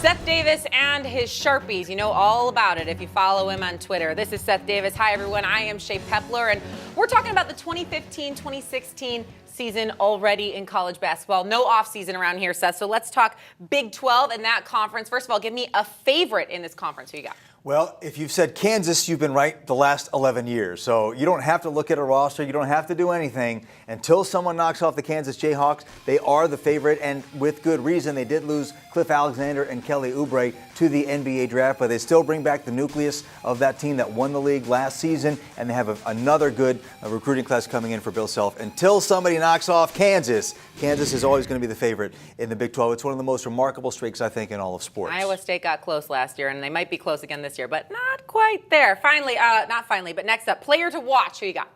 Seth Davis and his Sharpies. You know all about it if you follow him on Twitter. This is Seth Davis. Hi, everyone. I am Shea Pepler, and we're talking about the 2015-2016 season already in college basketball. No off season around here, Seth. So let's talk Big 12 and that conference. First of all, give me a favorite in this conference. Who you got? Well, if you've said Kansas, you've been right the last 11 years. So you don't have to look at a roster. You don't have to do anything. Until someone knocks off the Kansas Jayhawks, they are the favorite, and with good reason. They did lose Cliff Alexander and Kelly Oubre to the NBA draft, but they still bring back the nucleus of that team that won the league last season, and they have another good recruiting class coming in for Bill Self. Until somebody knocks off Kansas, Kansas is always going to be the favorite in the Big 12. It's one of the most remarkable streaks, I think, in all of sports. Iowa State got close last year, and they might be close again this year, but not quite there. Not finally, but next up, player to watch. Who you got?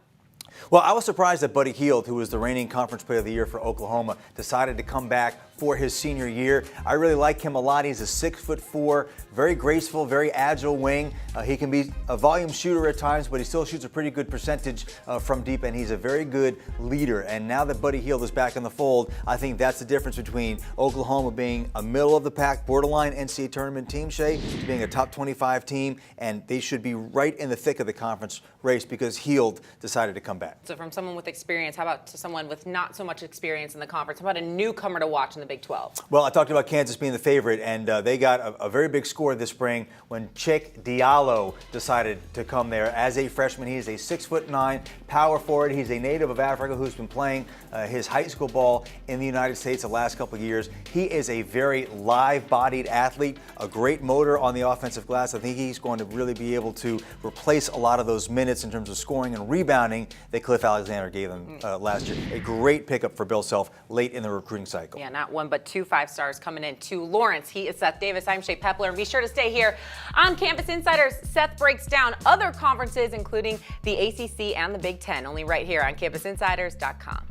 Well, I was surprised that Buddy Hield, who was the reigning Conference Player of the Year for Oklahoma, decided to come back for his senior year. I really like him a lot. He's a 6'4", very graceful, very agile wing. He can be a volume shooter at times, but he still shoots a pretty good percentage from deep, and he's a very good leader. And now that Buddy Hield is back in the fold, I think that's the difference between Oklahoma being a middle-of-the-pack, borderline NCAA tournament team, Shea, to being a top 25 team, and they should be right in the thick of the conference race because Hield decided to come back. So from someone with experience, how about to someone with not so much experience in the conference? How about a newcomer to watch in the Big 12? Well, I talked about Kansas being the favorite, and they got a very big score this spring when Cheick Diallo decided to come there as a freshman. He is a 6'9" power forward. He's a native of Africa who's been playing his high school ball in the United States the last couple of years. He is a very live-bodied athlete, a great motor on the offensive glass. I think he's going to really be able to replace a lot of those minutes in terms of scoring and rebounding that Cliff Alexander gave them last year. A great pickup for Bill Self late in the recruiting cycle. Yeah, not one but two 5-stars coming in to Lawrence. He is Seth Davis. I'm Shea Pepler. And be sure to stay here on Campus Insiders. Seth breaks down other conferences, including the ACC and the Big Ten, only right here on CampusInsiders.com.